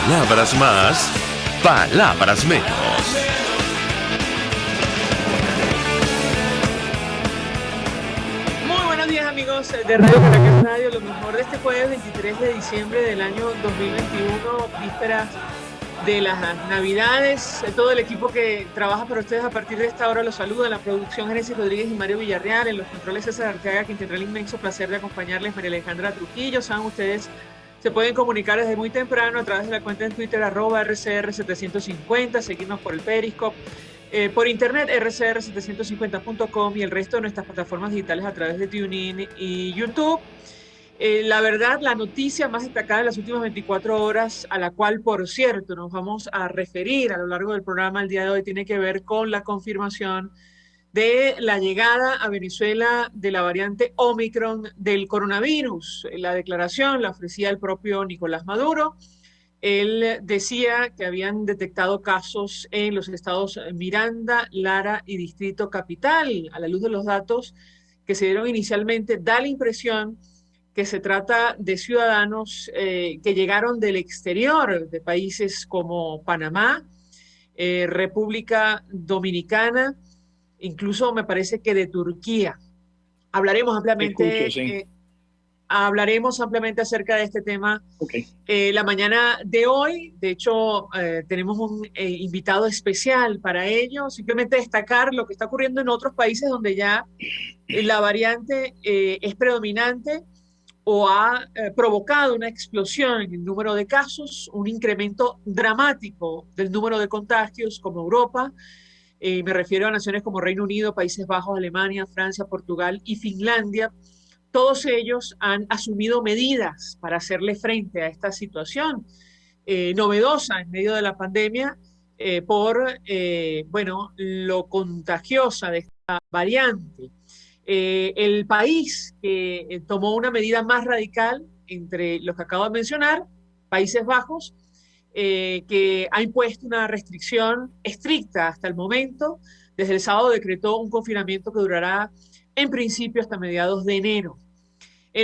Palabras más, palabras menos. Muy buenos días, amigos de Radio Caracas Radio. Lo mejor de este jueves 23 de diciembre del año 2021, vísperas de las Navidades. Todo el equipo que trabaja para ustedes a partir de esta hora los saluda. En la producción, Génesis Rodríguez y Mario Villarreal. En los controles, César Arteaga, quien tendrá el inmenso placer de acompañarles, María Alejandra Trujillo. Saben ustedes, se pueden comunicar desde muy temprano a través de la cuenta en Twitter, @RCR750, seguirnos por el Periscope, por internet, rcr750.com y el resto de nuestras plataformas digitales a través de TuneIn y YouTube. La verdad, la noticia más destacada de las últimas 24 horas, a la cual, por cierto, nos vamos a referir a lo largo del programa el día de hoy, tiene que ver con la confirmación de la llegada a Venezuela de la variante Omicron del coronavirus. La declaración la ofrecía el propio Nicolás Maduro. Él decía que habían detectado casos en los estados Miranda, Lara y Distrito Capital. A la luz de los datos que se dieron inicialmente, da la impresión que se trata de ciudadanos que llegaron del exterior, de países como Panamá, República Dominicana, incluso me parece que de Turquía. Hablaremos ampliamente, Escucho, sí. Hablaremos ampliamente acerca de este tema Okay. la mañana de hoy. De hecho, tenemos un invitado especial para ello. Simplemente destacar lo que está ocurriendo en otros países donde ya la variante es predominante o ha provocado una explosión en el número de casos, un incremento dramático del número de contagios, como Europa. Me refiero a naciones como Reino Unido, Países Bajos, Alemania, Francia, Portugal y Finlandia. Todos ellos han asumido medidas para hacerle frente a esta situación novedosa en medio de la pandemia bueno, lo contagiosa de esta variante. El país que tomó una medida más radical entre los que acabo de mencionar, Países Bajos, que ha impuesto una restricción estricta hasta el momento. Desde el sábado decretó un confinamiento que durará en principio hasta mediados de enero.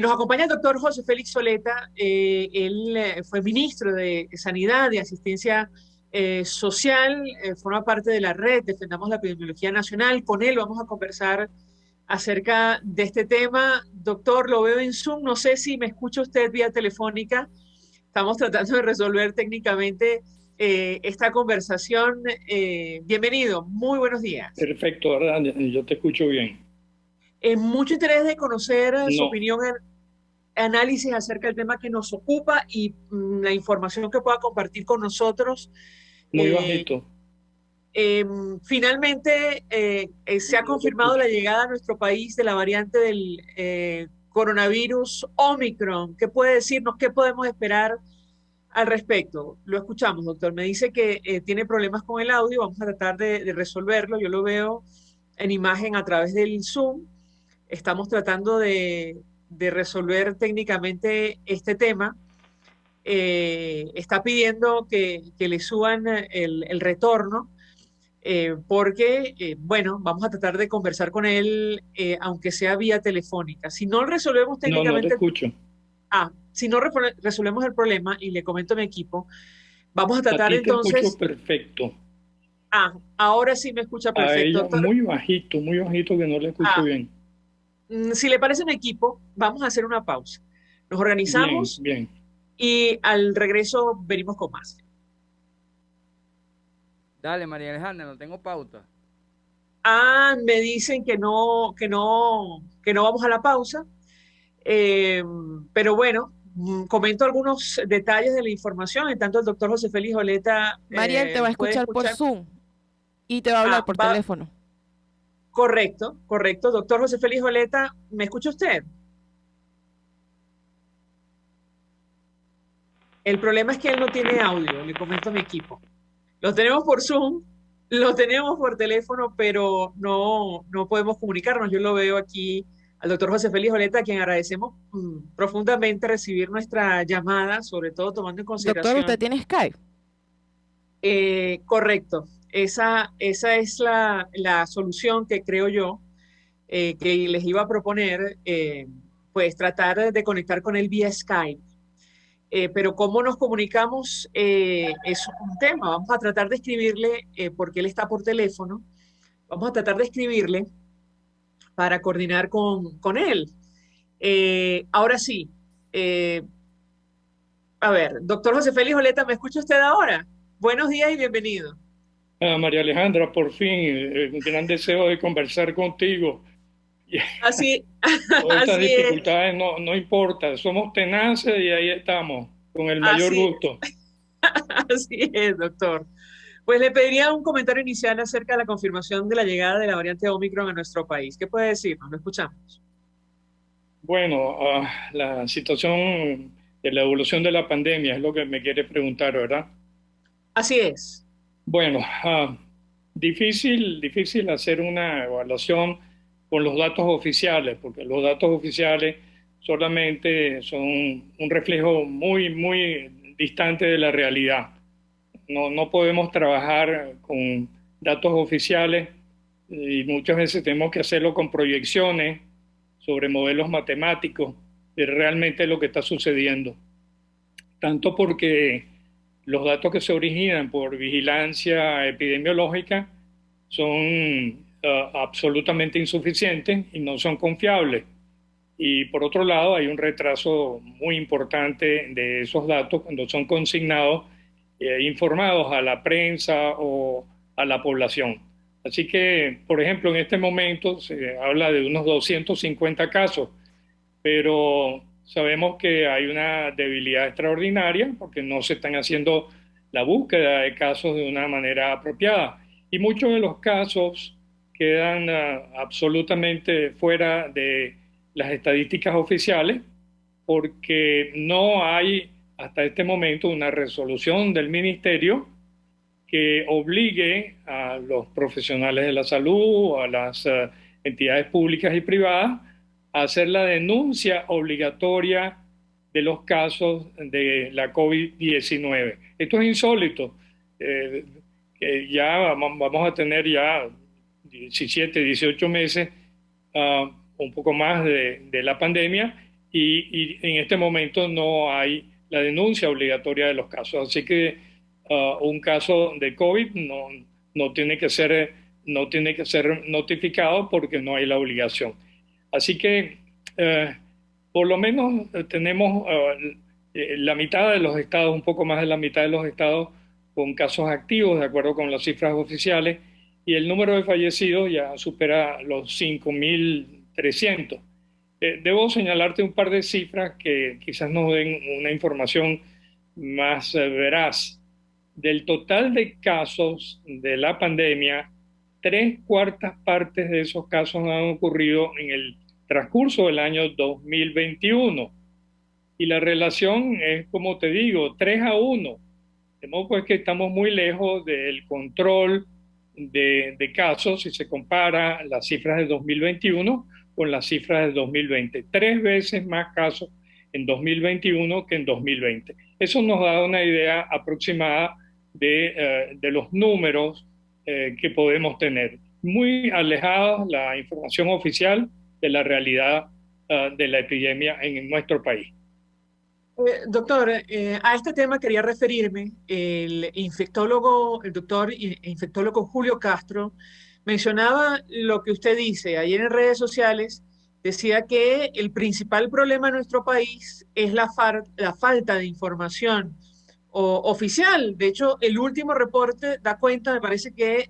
Nos acompaña el doctor José Félix Soleta. Él fue ministro de Sanidad y Asistencia Social, forma parte de la red Defendamos la Epidemiología Nacional. Con él vamos a conversar acerca de este tema. Doctor, lo veo en Zoom, no sé si me escucha usted vía telefónica. Estamos tratando de resolver técnicamente esta conversación. Bienvenido, muy buenos días. Perfecto, ¿verdad? Yo te escucho bien. Mucho interés de conocer su No, opinión, análisis acerca del tema que nos ocupa y la información que pueda compartir con nosotros. muy bajito. Finalmente, se ha confirmado la llegada a nuestro país de la variante del coronavirus Omicron. ¿Qué puede decirnos? ¿Qué podemos esperar al respecto? Lo escuchamos, doctor. Me dice que tiene problemas con el audio. Vamos a tratar de resolverlo. Yo lo veo en imagen a través del Zoom. Estamos tratando de resolver técnicamente este tema. Está pidiendo que le suban el retorno. Porque, bueno, vamos a tratar de conversar con él, aunque sea vía telefónica. Si no resolvemos No, no te técnicamente, escucho. si no resolvemos el problema, y le comento a mi equipo, vamos a A tratar ti te escucho entonces, perfecto. ahora sí me escucha A perfecto, ella doctor. muy bajito que no le escucho bien. Si le parece a mi equipo, vamos a hacer una pausa. Nos Bien, organizamos bien. y al regreso venimos con más. Dale, María Alejandra, no tengo pauta. Me dicen que no vamos a la pausa. Pero bueno, comento algunos detalles de la información. En tanto, el doctor José Félix Oleta Mariel te va a puede escuchar por escuchar. Zoom y te va a hablar por teléfono. Correcto, correcto. Doctor José Félix Oleta, ¿me escucha usted? El problema es que él no tiene audio, le comento a mi equipo. Lo tenemos por Zoom, lo tenemos por teléfono, pero no podemos comunicarnos. Yo lo veo aquí al doctor José Félix Oleta, a quien agradecemos profundamente recibir nuestra llamada, sobre todo tomando en Doctor, consideración. ¿usted tiene Skype? Correcto. Esa es la solución que creo yo que les iba a proponer, pues tratar de conectar con él vía Skype. pero cómo nos comunicamos es un tema. Vamos a tratar de escribirle, porque él está por teléfono, vamos a tratar de escribirle para coordinar con él. Ahora sí, eh, a ver, doctor José Félix Oleta, ¿me escucha usted ahora? Buenos días y bienvenido. María Alejandra, por fin, un gran deseo de conversar contigo. Y Así, todas estas así es, dificultades no importa, somos tenaces y ahí estamos, con el mayor así gusto. así es, doctor. Pues le pediría un comentario inicial acerca de la confirmación de la llegada de la variante Omicron a nuestro país. ¿Qué puede decirnos? Lo escuchamos. Bueno, la situación de la evolución de la pandemia es lo que me quiere preguntar, ¿verdad? Así es. Bueno, difícil hacer una evaluación con los datos oficiales, porque los datos oficiales solamente son un reflejo muy distante de la realidad. No podemos trabajar con datos oficiales y muchas veces tenemos que hacerlo con proyecciones sobre modelos matemáticos de realmente lo que está sucediendo. Tanto porque los datos que se originan por vigilancia epidemiológica son absolutamente insuficientes y no son confiables. Y por otro lado, hay un retraso muy importante de esos datos cuando son consignados, informados a la prensa o a la población. Así que, por ejemplo, en este momento se habla de unos 250 casos, pero sabemos que hay una debilidad extraordinaria porque no se están haciendo la búsqueda de casos de una manera apropiada. Y muchos de los casos quedan absolutamente fuera de las estadísticas oficiales porque no hay hasta este momento una resolución del ministerio que obligue a los profesionales de la salud, a las entidades públicas y privadas, a hacer la denuncia obligatoria de los casos de la COVID-19. Esto es insólito. Que ya vamos a tener ya 17, 18 meses, un poco más de la pandemia, y en este momento no hay la denuncia obligatoria de los casos. Así que un caso de COVID no tiene que ser, no tiene que ser notificado porque no hay la obligación. Así que por lo menos tenemos la mitad de los estados, un poco más de la mitad de los estados con casos activos, de acuerdo con las cifras oficiales, y el número de fallecidos ya supera los 5.300. Debo señalarte un par de cifras que quizás nos den una información más veraz. Del total de casos de la pandemia, 3/4 de esos casos han ocurrido en el transcurso del año 2021. Y la relación es, como te digo, 3-1. De modo pues que estamos muy lejos del control de casos si se compara las cifras de 2021 con las cifras de 2020. 3 veces más casos en 2021 que en 2020. Eso nos da una idea aproximada de los números que podemos tener. Muy alejados la información oficial de la realidad de la epidemia en nuestro país. Doctor, a este tema quería referirme. El infectólogo, el doctor infectólogo Julio Castro mencionaba lo que usted dice. Ayer en redes sociales decía que el principal problema en nuestro país es la falta de información oficial. De hecho, el último reporte da cuenta, me parece que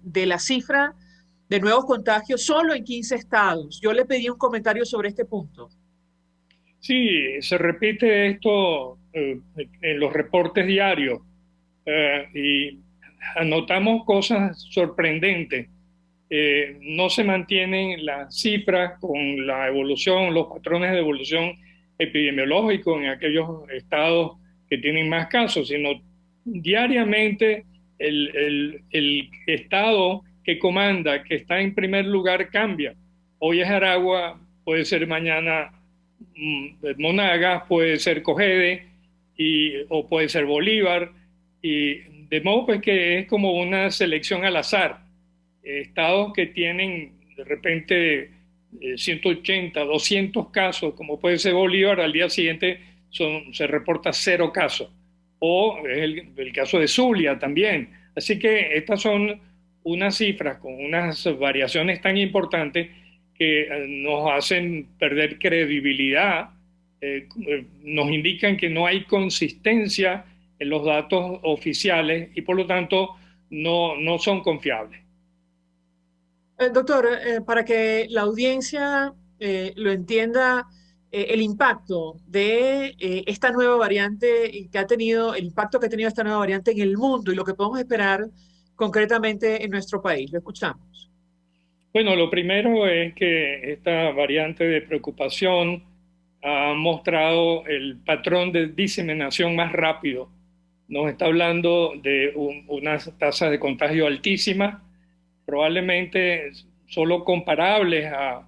de la cifra de nuevos contagios solo en 15 estados. Yo le pedí un comentario sobre este punto. Sí, se repite esto en los reportes diarios y anotamos cosas sorprendentes. No se mantienen las cifras con la evolución, los patrones de evolución epidemiológico en aquellos estados que tienen más casos, sino diariamente el estado que comanda, que está en primer lugar, cambia. Hoy es Aragua, puede ser mañana Monagas, puede ser Cogede o puede ser Bolívar, y de modo pues que es como una selección al azar. Estados que tienen de repente 180, 200 casos, como puede ser Bolívar, al día siguiente se reporta 0 casos. O el caso de Zulia también. Así que estas son unas cifras con unas variaciones tan importantes que nos hacen perder credibilidad, nos indican que no hay consistencia en los datos oficiales y por lo tanto no son confiables. Doctor, para que la audiencia lo entienda, el impacto de esta nueva variante y que ha tenido, el impacto que ha tenido esta nueva variante en el mundo y lo que podemos esperar concretamente en nuestro país. Lo escuchamos. Bueno, lo primero es que esta variante de preocupación ha mostrado el patrón de diseminación más rápido. Nos está hablando de unas tasas de contagio altísimas, probablemente solo comparables a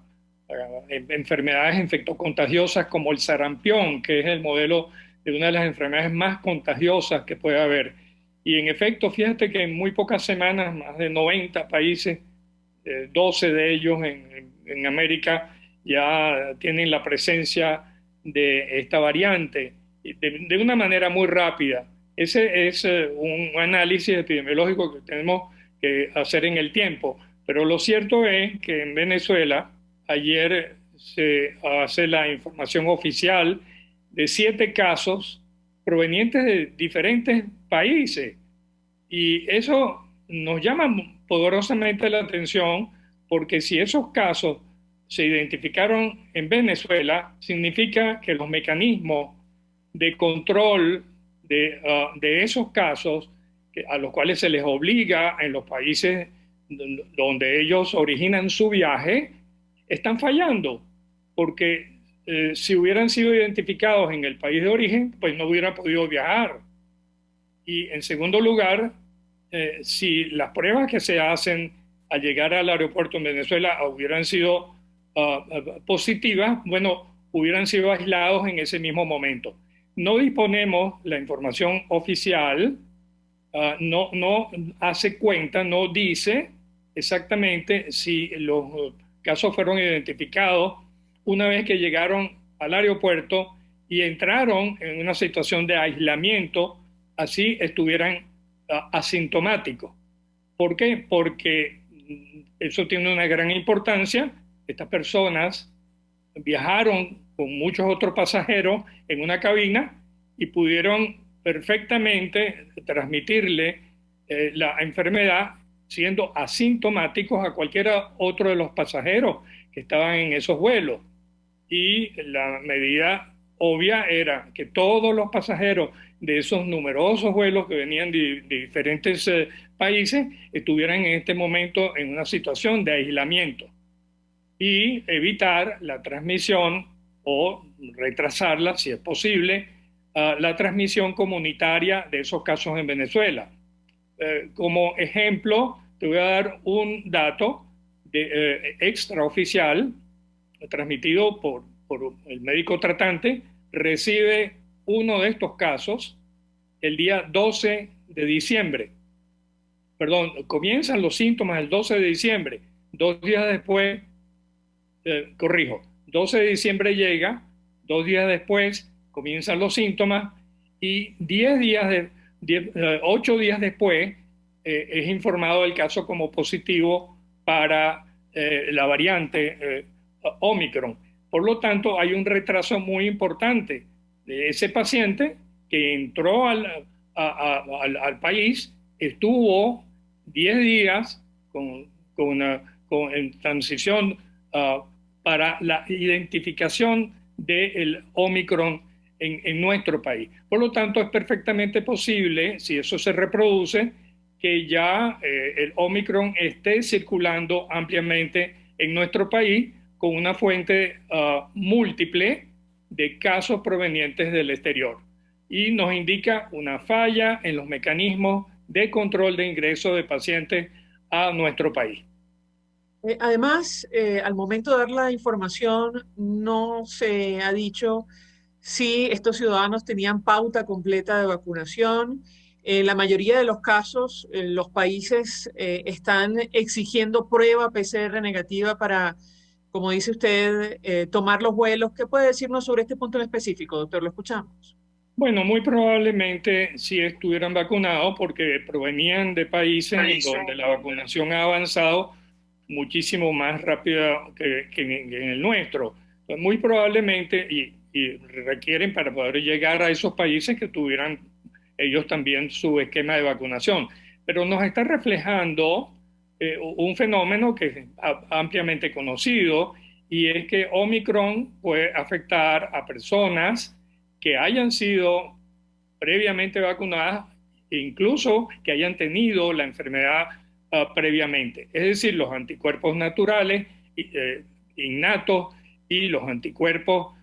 enfermedades infectocontagiosas como el sarampión, que es el modelo de una de las enfermedades más contagiosas que puede haber. Y en efecto, fíjate que en muy pocas semanas, más de 90 países, 12 de ellos en América, ya tienen la presencia de esta variante de una manera muy rápida. Ese es un análisis epidemiológico que tenemos que hacer en el tiempo. Pero lo cierto es que en Venezuela ayer se hace la información oficial de 7 casos provenientes de diferentes países. Y eso nos llama poderosamente la atención porque si esos casos se identificaron en Venezuela, significa que los mecanismos de control de esos casos a los cuales se les obliga en los países donde ellos originan su viaje, están fallando, porque si hubieran sido identificados en el país de origen, pues no hubieran podido viajar. Y en segundo lugar, si las pruebas que se hacen al llegar al aeropuerto en Venezuela hubieran sido positivas, bueno, hubieran sido aislados en ese mismo momento. No disponemos la información oficial, no hace cuenta, no dice exactamente si los casos fueron identificados una vez que llegaron al aeropuerto y entraron en una situación de aislamiento, así estuvieran asintomáticos. ¿Por qué? Porque eso tiene una gran importancia. Estas personas viajaron con muchos otros pasajeros en una cabina y pudieron perfectamente transmitirle la enfermedad siendo asintomáticos a cualquiera otro de los pasajeros que estaban en esos vuelos. Y la medida obvia era que todos los pasajeros de esos numerosos vuelos que venían de diferentes países estuvieran en este momento en una situación de aislamiento y evitar la transmisión o retrasarla, si es posible, la transmisión comunitaria de esos casos en Venezuela. Como ejemplo, te voy a dar un dato extraoficial transmitido por el médico tratante. Recibe uno de estos casos el día 12 de diciembre. Perdón, comienzan los síntomas el 12 de diciembre. 2 días después, 12 de diciembre llega, 2 días después comienzan los síntomas y 8 días después es informado el caso como positivo para la variante Omicron. Por lo tanto, hay un retraso muy importante de ese paciente que entró al país, estuvo 10 días en transición para la identificación del Omicron en nuestro país. Por lo tanto, es perfectamente posible, si eso se reproduce, que ya el Omicron esté circulando ampliamente en nuestro país con una fuente múltiple de casos provenientes del exterior. Y nos indica una falla en los mecanismos de control de ingreso de pacientes a nuestro país. Además, al momento de dar la información, no se ha dicho si estos ciudadanos tenían pauta completa de vacunación. La mayoría de los casos, los países están exigiendo prueba PCR negativa para como dice usted, tomar los vuelos. ¿Qué puede decirnos sobre este punto en específico, doctor? Lo escuchamos. Bueno, muy probablemente sí estuvieran vacunados porque provenían de países en donde la vacunación ha avanzado muchísimo más rápido que en el nuestro. Entonces, muy probablemente, y requieren para poder llegar a esos países que tuvieran ellos también su esquema de vacunación. Pero nos está reflejando un fenómeno que es ampliamente conocido, y es que Omicron puede afectar a personas que hayan sido previamente vacunadas e incluso que hayan tenido la enfermedad previamente. Es decir, los anticuerpos naturales, innatos, y los anticuerpos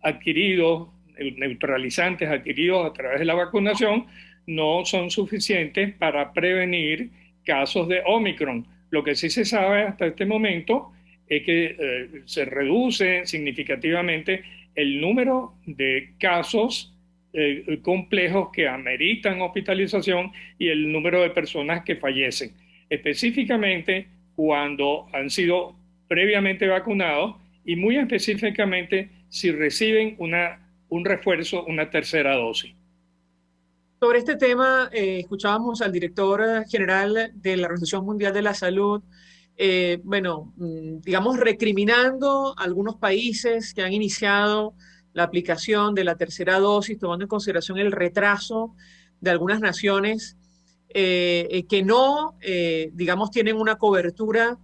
adquiridos, neutralizantes adquiridos a través de la vacunación, no son suficientes para prevenir casos de Omicron. Lo que sí se sabe hasta este momento es que se reduce significativamente el número de casos complejos que ameritan hospitalización y el número de personas que fallecen, específicamente cuando han sido previamente vacunados y muy específicamente si reciben un refuerzo, una tercera dosis. Sobre este tema, escuchábamos al director general de la Organización Mundial de la Salud, digamos, recriminando a algunos países que han iniciado la aplicación de la tercera dosis, tomando en consideración el retraso de algunas naciones que no, digamos, tienen una cobertura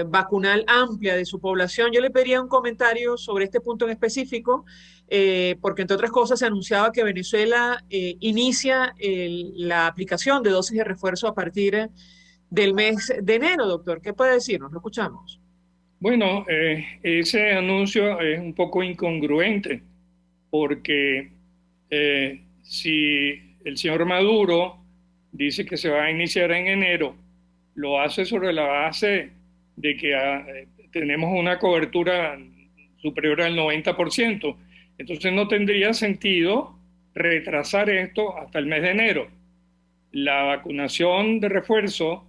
vacunal amplia de su población. Yo le pediría un comentario sobre este punto en específico, porque entre otras cosas se anunciaba que Venezuela inicia la aplicación de dosis de refuerzo a partir del mes de enero, doctor. ¿Qué puede decirnos? Lo escuchamos. Bueno, ese anuncio es un poco incongruente porque si el señor Maduro dice que se va a iniciar en enero, lo hace sobre la base de que tenemos una cobertura superior al 90%. Entonces no tendría sentido retrasar esto hasta el mes de enero. La vacunación de refuerzo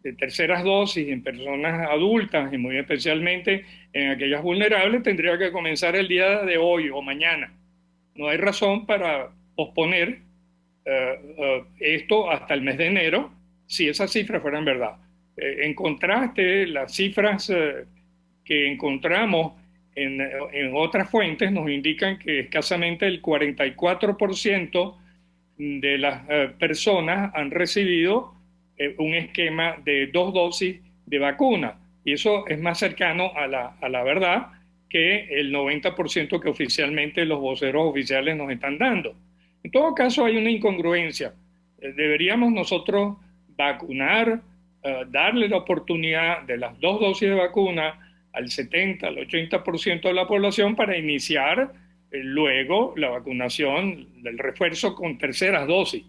de terceras dosis en personas adultas y muy especialmente en aquellas vulnerables tendría que comenzar el día de hoy o mañana. No hay razón para posponer esto hasta el mes de enero si esas cifras fueran verdad. En contraste, las cifras que encontramos en otras fuentes nos indican que escasamente el 44% de las personas han recibido un esquema de 2 dosis de vacuna. Y eso es más cercano a la verdad que el 90% que oficialmente los voceros oficiales nos están dando. En todo caso, hay una incongruencia. Deberíamos nosotros vacunar, darle la oportunidad de las 2 dosis de vacuna al 70, al 80% de la población para iniciar luego la vacunación del refuerzo con terceras dosis.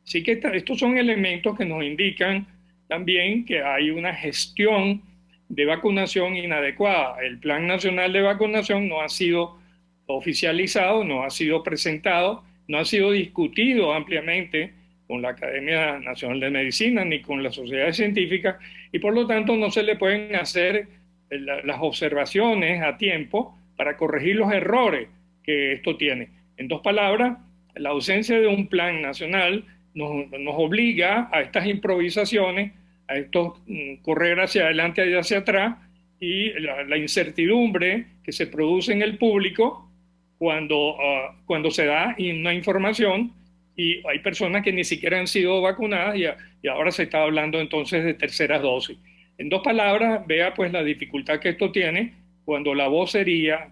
Así que estos son elementos que nos indican también que hay una gestión de vacunación inadecuada. El Plan Nacional de Vacunación no ha sido oficializado, no ha sido presentado, no ha sido discutido ampliamente con la Academia Nacional de Medicina ni con las sociedades científicas, y por lo tanto no se le pueden hacer las observaciones a tiempo para corregir los errores que esto tiene. En dos palabras, la ausencia de un plan nacional nos obliga a estas improvisaciones, a estos correr hacia adelante y hacia atrás, y la incertidumbre que se produce en el público cuando se da una información y hay personas que ni siquiera han sido vacunadas y ahora se está hablando entonces de terceras dosis. En dos palabras, vea pues la dificultad que esto tiene cuando la vocería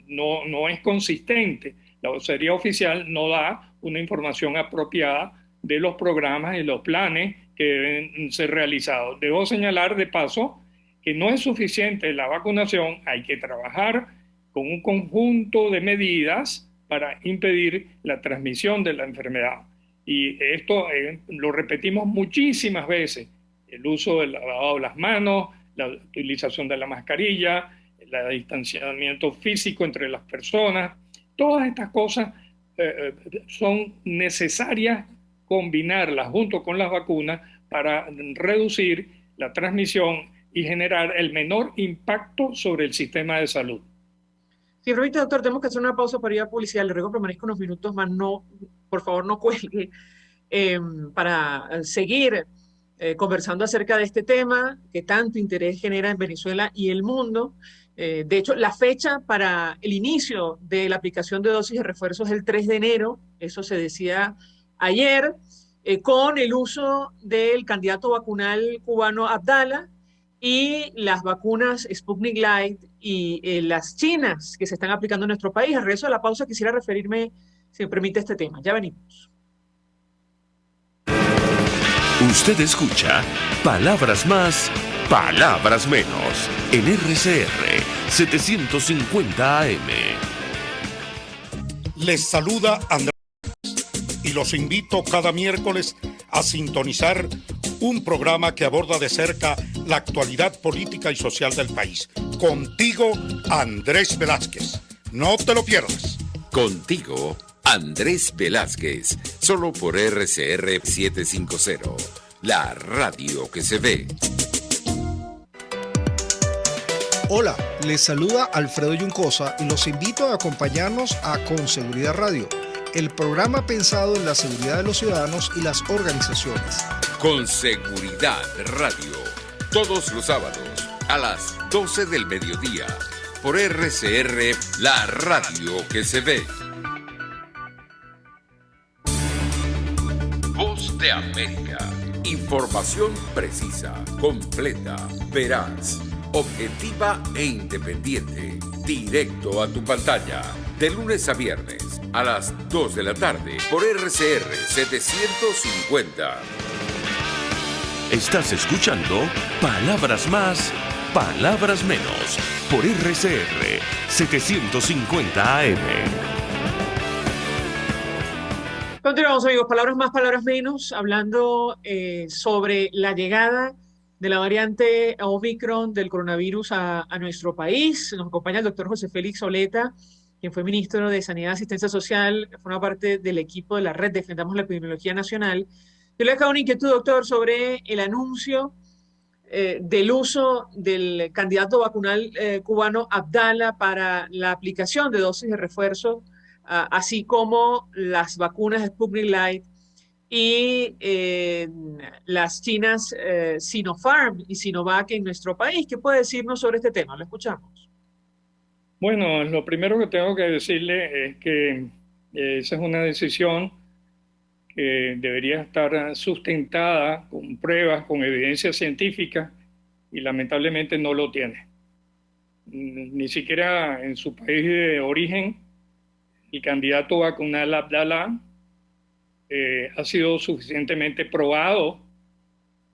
no es consistente. La vocería oficial no da una información apropiada de los programas y los planes que deben ser realizados. Debo señalar de paso que no es suficiente la vacunación, hay que trabajar con un conjunto de medidas para impedir la transmisión de la enfermedad. Y esto lo repetimos muchísimas veces: el uso del lavado de las manos, la utilización de la mascarilla, el distanciamiento físico entre las personas. Todas estas cosas son necesarias combinarlas junto con las vacunas para reducir la transmisión y generar el menor impacto sobre el sistema de salud. Si me permite, doctor, tenemos que hacer una pausa para ir a publicidad. Le ruego que permanezca unos minutos más. No, por favor, no cuelgue para seguir conversando acerca de este tema que tanto interés genera en Venezuela y el mundo. De hecho, la fecha para el inicio de la aplicación de dosis de refuerzo es el 3 de enero. Eso se decía ayer, con el uso del candidato vacunal cubano Abdala y las vacunas Sputnik Light y las chinas que se están aplicando en nuestro país. Al regreso de la pausa quisiera referirme, si me permite, a este tema. Ya venimos. Usted escucha Palabras Más, Palabras Menos en RCR 750 AM. Les saluda Andrés y los invito cada miércoles a sintonizar un programa que aborda de cerca la actualidad política y social del país. Contigo, Andrés Velázquez. No te lo pierdas. Contigo, Andrés Velázquez, solo por RCR 750, la radio que se ve. Hola, les saluda Alfredo Yuncosa y los invito a acompañarnos a Con Seguridad Radio, el programa pensado en la seguridad de los ciudadanos y las organizaciones. Con Seguridad Radio, todos los sábados a las 12 del mediodía, por RCR, la radio que se ve. Voz de América. Información precisa, completa, veraz, objetiva e independiente. Directo a tu pantalla. De lunes a viernes a las 2 de la tarde por RCR 750. Estás escuchando Palabras Más, Palabras Menos por RCR 750 AM. Continuamos, amigos. Palabras más, palabras menos, hablando sobre la llegada de la variante Omicron del coronavirus a nuestro país. Nos acompaña el doctor José Félix Oleta, quien fue ministro de Sanidad y Asistencia Social, forma parte del equipo de la red Defendamos la Epidemiología Nacional. Yo le he dejado una inquietud, doctor, sobre el anuncio del uso del candidato vacunal cubano Abdala para la aplicación de dosis de refuerzo, así como las vacunas Sputnik Light y las chinas Sinopharm y Sinovac en nuestro país. ¿Qué puede decirnos sobre este tema? Lo escuchamos. Bueno, lo primero que tengo que decirle es que esa es una decisión que debería estar sustentada con pruebas, con evidencia científica, y lamentablemente no lo tiene. Ni siquiera en su país de origen, el candidato vacunal Abdala ha sido suficientemente probado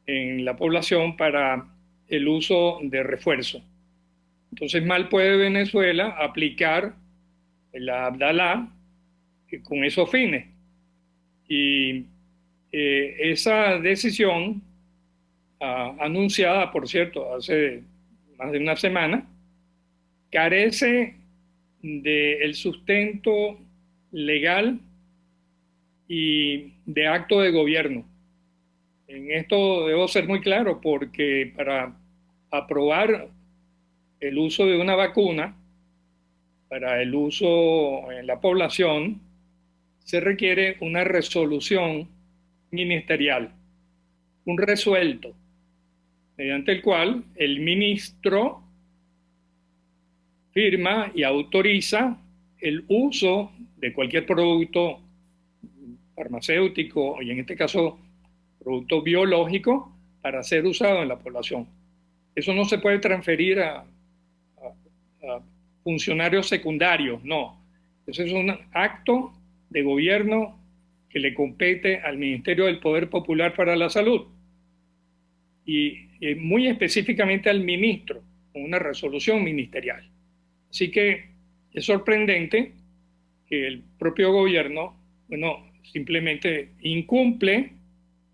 en la población para el uso de refuerzo. Entonces, mal puede Venezuela aplicar la Abdala con esos fines. Y esa decisión, anunciada, por cierto, hace más de una semana, carece del sustento legal y de acto de gobierno. En esto debo ser muy claro, porque para aprobar el uso de una vacuna, para el uso en la población, se requiere una resolución ministerial, un resuelto, mediante el cual el ministro firma y autoriza el uso de cualquier producto farmacéutico, y en este caso producto biológico, para ser usado en la población. Eso no se puede transferir a funcionarios secundarios, no. Eso es un acto de gobierno que le compete al Ministerio del Poder Popular para la Salud y muy específicamente al ministro, con una resolución ministerial. Así que es sorprendente que el propio gobierno, simplemente incumple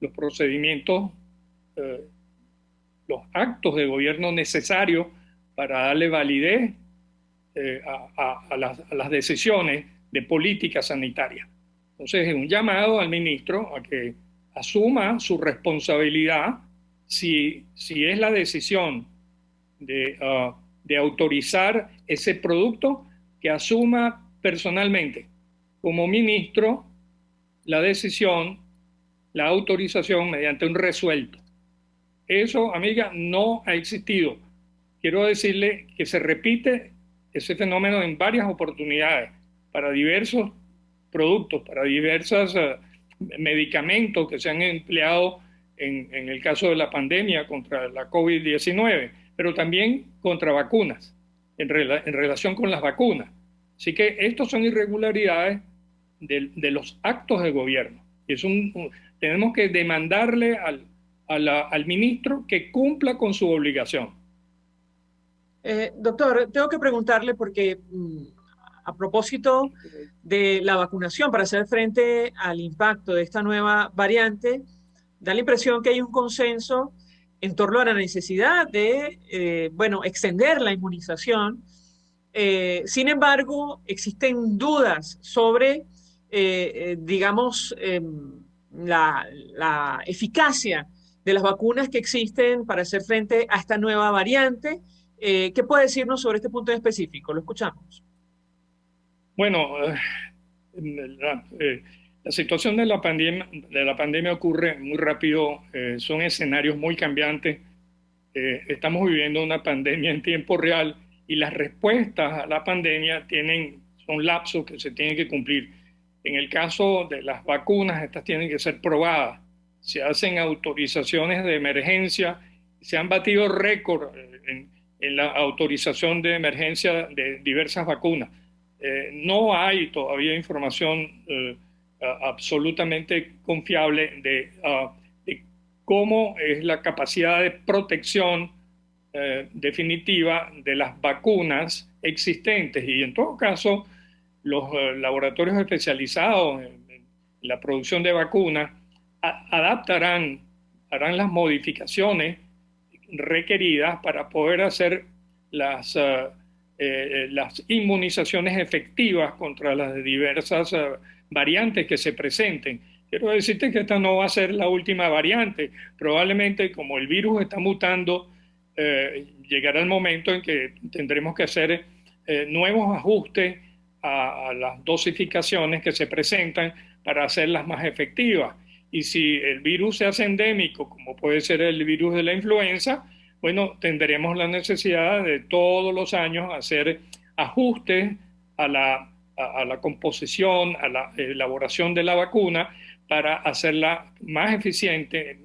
los procedimientos, los actos de gobierno necesarios para darle validez a las decisiones de política sanitaria. Entonces es un llamado al ministro a que asuma su responsabilidad si es la decisión de autorizar ese producto, que asuma personalmente como ministro la decisión, la autorización mediante un resuelto. Eso, amiga, no ha existido. Quiero decirle que se repite ese fenómeno en varias oportunidades para diversos productos, para diversos medicamentos que se han empleado en el caso de la pandemia contra la COVID-19, pero también contra vacunas, en relación con las vacunas. Así que estos son irregularidades de los actos de gobierno. Tenemos que demandarle al ministro que cumpla con su obligación. Doctor, tengo que preguntarle porque a propósito de la vacunación para hacer frente al impacto de esta nueva variante, da la impresión que hay un consenso en torno a la necesidad de, extender la inmunización. Sin embargo, existen dudas sobre, la eficacia de las vacunas que existen para hacer frente a esta nueva variante. ¿Qué puede decirnos sobre este punto en específico? Lo escuchamos. Bueno, la situación de la pandemia ocurre muy rápido, son escenarios muy cambiantes. Estamos viviendo una pandemia en tiempo real y las respuestas a la pandemia son lapsos que se tienen que cumplir. En el caso de las vacunas, estas tienen que ser probadas. Se hacen autorizaciones de emergencia, se han batido récord en la autorización de emergencia de diversas vacunas. No hay todavía información absolutamente confiable de cómo es la capacidad de protección definitiva de las vacunas existentes. Y en todo caso, los laboratorios especializados en la producción de vacunas harán las modificaciones requeridas para poder hacer las inmunizaciones efectivas contra las diversas variantes que se presenten. Quiero decirte que esta no va a ser la última variante. Probablemente, como el virus está mutando, llegará el momento en que tendremos que hacer nuevos ajustes a las dosificaciones que se presentan para hacerlas más efectivas. Y si el virus se hace endémico, como puede ser el virus de la influenza, bueno, tendremos la necesidad de todos los años hacer ajustes a la composición, a la elaboración de la vacuna para hacerla más eficiente,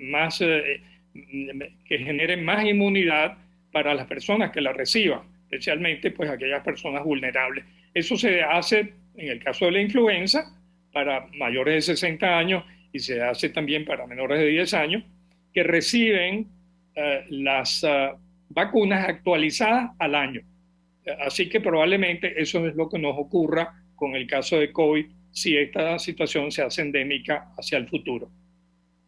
que genere más inmunidad para las personas que la reciban, especialmente pues aquellas personas vulnerables. Eso se hace en el caso de la influenza para mayores de 60 años y se hace también para menores de 10 años que reciben las vacunas actualizadas al año. Así que probablemente eso es lo que nos ocurra con el caso de COVID si esta situación se hace endémica hacia el futuro.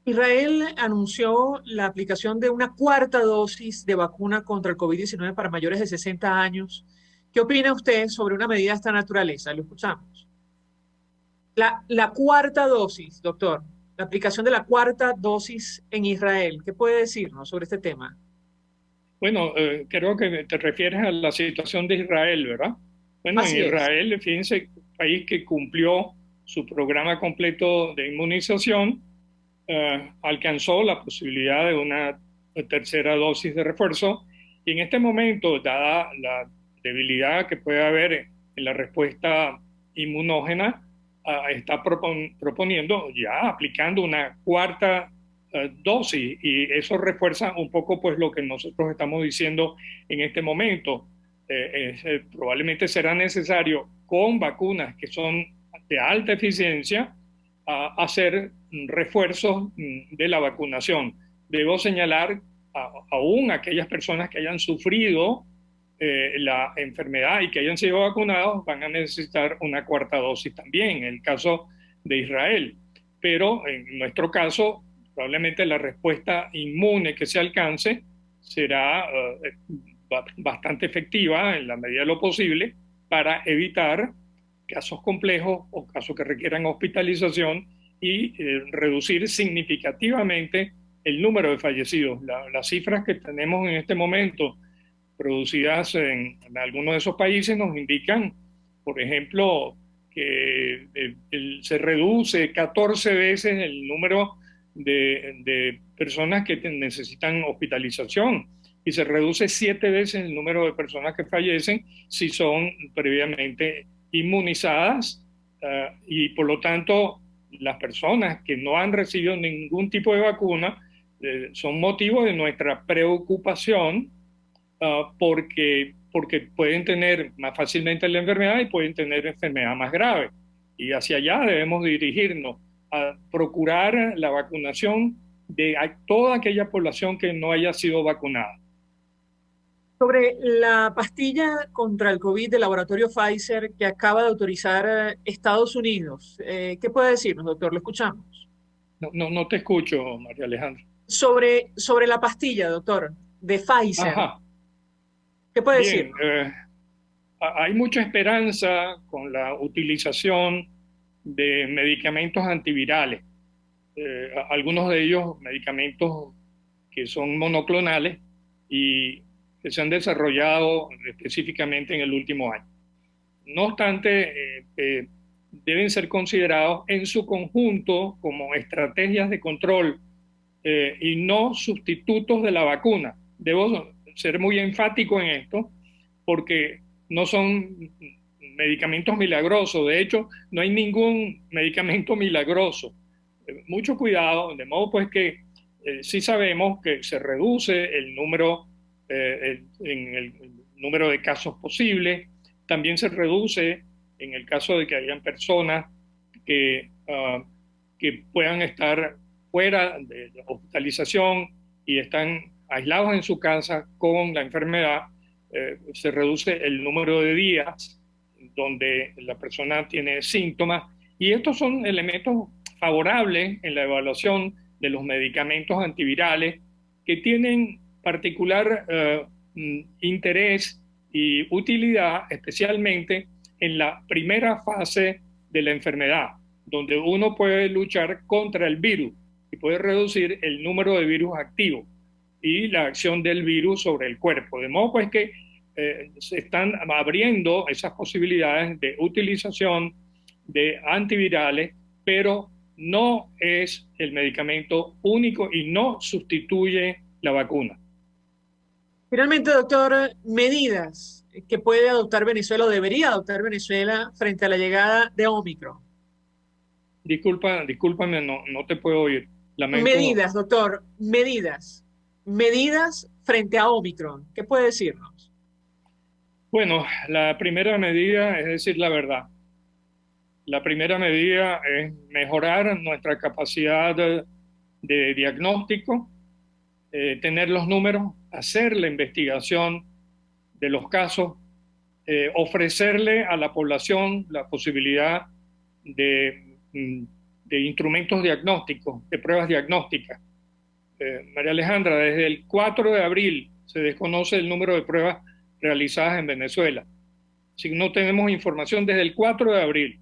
Israel anunció la aplicación de una cuarta dosis de vacuna contra el COVID-19 para mayores de 60 años. ¿Qué opina usted sobre una medida de esta naturaleza? Lo escuchamos. La cuarta dosis, doctor. La aplicación de la cuarta dosis en Israel. ¿Qué puede decirnos sobre este tema? Bueno, creo que te refieres a la situación de Israel, ¿verdad? Bueno, Así en Israel, fíjense, un país que cumplió su programa completo de inmunización, alcanzó la posibilidad de una tercera dosis de refuerzo y en este momento, dada la debilidad que puede haber en la respuesta inmunógena, está proponiendo ya aplicando una cuarta dosis y eso refuerza un poco pues lo que nosotros estamos diciendo en este momento. Probablemente será necesario con vacunas que son de alta eficiencia hacer refuerzos de la vacunación. Debo señalar aún aquellas personas que hayan sufrido la enfermedad y que hayan sido vacunados van a necesitar una cuarta dosis también, en el caso de Israel. Pero en nuestro caso, probablemente la respuesta inmune que se alcance será bastante efectiva en la medida de lo posible para evitar casos complejos o casos que requieran hospitalización y reducir significativamente el número de fallecidos. Las cifras que tenemos en este momento producidas en algunos de esos países nos indican, por ejemplo, que se reduce 14 veces el número de personas que necesitan hospitalización y se reduce 7 veces el número de personas que fallecen si son previamente inmunizadas, y por lo tanto las personas que no han recibido ningún tipo de vacuna son motivo de nuestra preocupación, porque pueden tener más fácilmente la enfermedad y pueden tener enfermedad más grave. Y hacia allá debemos dirigirnos, a procurar la vacunación de toda aquella población que no haya sido vacunada. Sobre la pastilla contra el COVID del laboratorio Pfizer que acaba de autorizar Estados Unidos, ¿qué puede decirnos, doctor? Lo escuchamos. No te escucho, María Alejandra. Sobre la pastilla, doctor, de Pfizer. Ajá. ¿Qué puede Bien, decir? hay mucha esperanza con la utilización de medicamentos antivirales. Algunos de ellos medicamentos que son monoclonales y que se han desarrollado específicamente en el último año. No obstante, deben ser considerados en su conjunto como estrategias de control y no sustitutos de la vacuna. Debo ser muy enfático en esto porque no son medicamentos milagrosos. De hecho, no hay ningún medicamento milagroso. Mucho cuidado, de modo pues que sí sabemos que se reduce el número, en el número de casos posibles. También se reduce en el caso de que hayan personas que puedan estar fuera de la hospitalización y están aislados en su casa con la enfermedad. Se reduce el número de días donde la persona tiene síntomas, y estos son elementos favorables en la evaluación de los medicamentos antivirales que tienen particular interés y utilidad, especialmente en la primera fase de la enfermedad, donde uno puede luchar contra el virus y puede reducir el número de virus activos y la acción del virus sobre el cuerpo. De modo pues que se están abriendo esas posibilidades de utilización de antivirales, pero no es el medicamento único y no sustituye la vacuna. Finalmente, doctor, medidas que puede adoptar Venezuela o debería adoptar Venezuela frente a la llegada de Omicron. Discúlpame, no te puedo oír. Lamento. Medidas, doctor, medidas frente a Omicron. ¿Qué puede decirnos? Bueno, la primera medida es decir la verdad. La primera medida es mejorar nuestra capacidad de diagnóstico, tener los números, hacer la investigación de los casos, ofrecerle a la población la posibilidad de instrumentos diagnósticos, de pruebas diagnósticas. María Alejandra, desde el 4 de abril se desconoce el número de pruebas realizadas en Venezuela. Si no tenemos información desde el 4 de abril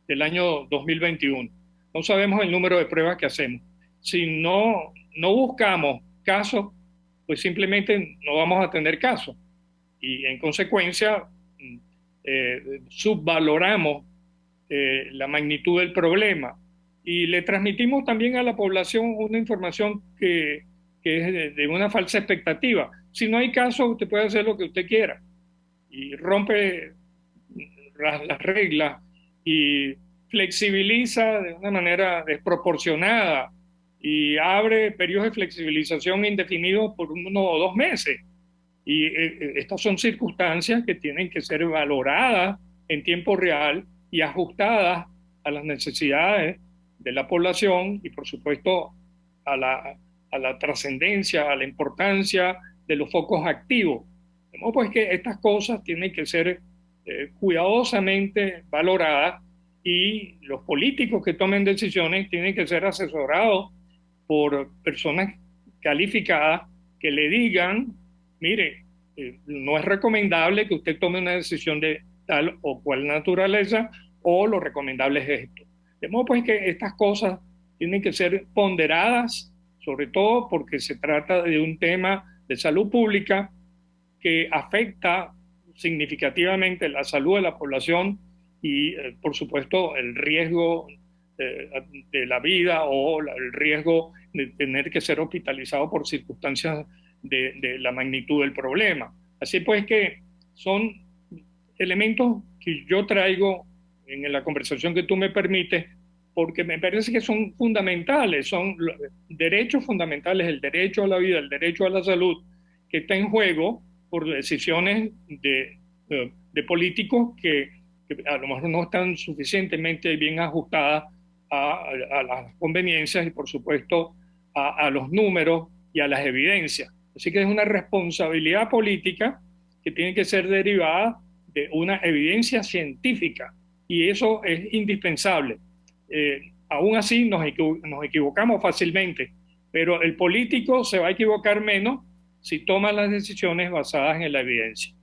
del año 2021, no sabemos el número de pruebas que hacemos. Si no buscamos casos, pues simplemente no vamos a tener casos. Y en consecuencia, subvaloramos la magnitud del problema. Y le transmitimos también a la población una información que es de una falsa expectativa. Si no hay caso, usted puede hacer lo que usted quiera. Y rompe las reglas y flexibiliza de una manera desproporcionada y abre periodos de flexibilización indefinidos por 1 o 2 meses. Y estas son circunstancias que tienen que ser valoradas en tiempo real y ajustadas a las necesidades de la población y, por supuesto, a la trascendencia, a la importancia de los focos activos. De modo pues que estas cosas tienen que ser cuidadosamente valoradas, y los políticos que tomen decisiones tienen que ser asesorados por personas calificadas que le digan, mire, no es recomendable que usted tome una decisión de tal o cual naturaleza, o lo recomendable es esto. De modo pues que estas cosas tienen que ser ponderadas, sobre todo porque se trata de un tema de salud pública que afecta significativamente la salud de la población y, por supuesto, el riesgo de la vida o el riesgo de tener que ser hospitalizado por circunstancias de la magnitud del problema. Así pues que son elementos que yo traigo en la conversación que tú me permites, porque me parece que son fundamentales, son derechos fundamentales, el derecho a la vida, el derecho a la salud, que está en juego por decisiones de políticos que a lo mejor no están suficientemente bien ajustadas a las conveniencias y, por supuesto, a los números y a las evidencias. Así que es una responsabilidad política que tiene que ser derivada de una evidencia científica, y eso es indispensable. Aún así nos equivocamos fácilmente, pero el político se va a equivocar menos si toma las decisiones basadas en la evidencia.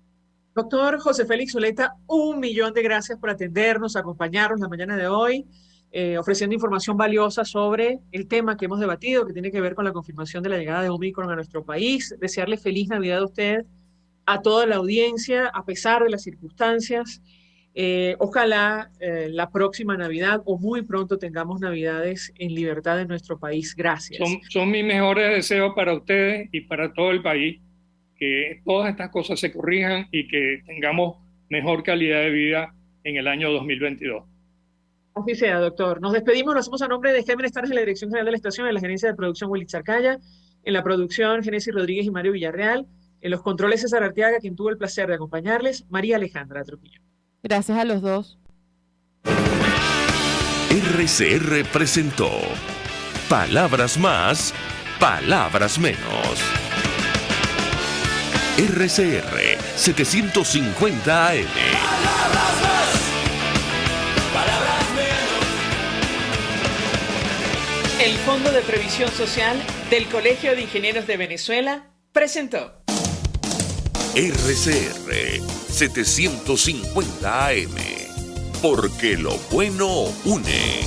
Doctor José Félix Zuleta, 1.000.000 de gracias por atendernos, acompañarnos la mañana de hoy, ofreciendo información valiosa sobre el tema que hemos debatido, que tiene que ver con la confirmación de la llegada de Omicron a nuestro país. Desearle feliz Navidad a usted, a toda la audiencia, a pesar de las circunstancias. Ojalá la próxima Navidad o muy pronto tengamos Navidades en libertad en nuestro país. Gracias. Son mis mejores deseos para ustedes y para todo el país, que todas estas cosas se corrijan y que tengamos mejor calidad de vida en el año 2022. Así sea, doctor. Nos despedimos, lo hacemos a nombre de Gémenes Tares, en la Dirección General de la Estación, en la Gerencia de Producción Willy Charcaya, en la producción Genesis Rodríguez y Mario Villarreal, en los controles César Arteaga, quien tuvo el placer de acompañarles, María Alejandra Trujillo. Gracias a los dos. RCR presentó Palabras Más, Palabras Menos. RCR 750 AM. El Fondo de Previsión Social del Colegio de Ingenieros de Venezuela presentó RCR 750 AM. Porque lo bueno une.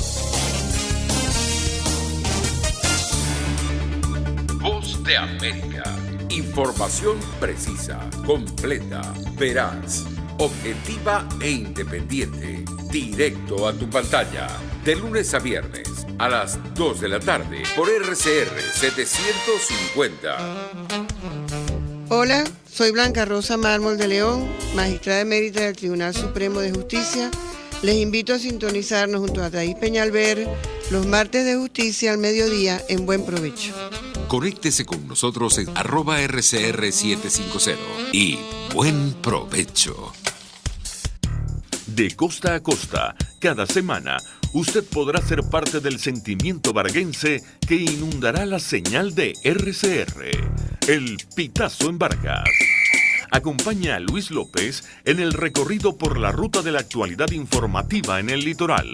Voz de América. Información precisa, completa, veraz, objetiva e independiente. Directo a tu pantalla. De lunes a viernes a las 2 de la tarde por RCR 750. Hola, soy Blanca Rosa Mármol de León, magistrada emérita del Tribunal Supremo de Justicia. Les invito a sintonizarnos junto a Thais Peñalver los martes de justicia al mediodía en Buen Provecho. Conéctese con nosotros en @RCR750 y buen provecho. De costa a costa, cada semana, usted podrá ser parte del sentimiento varguense que inundará la señal de RCR, el Pitazo en Vargas. Acompaña a Luis López en el recorrido por la ruta de la actualidad informativa en el litoral.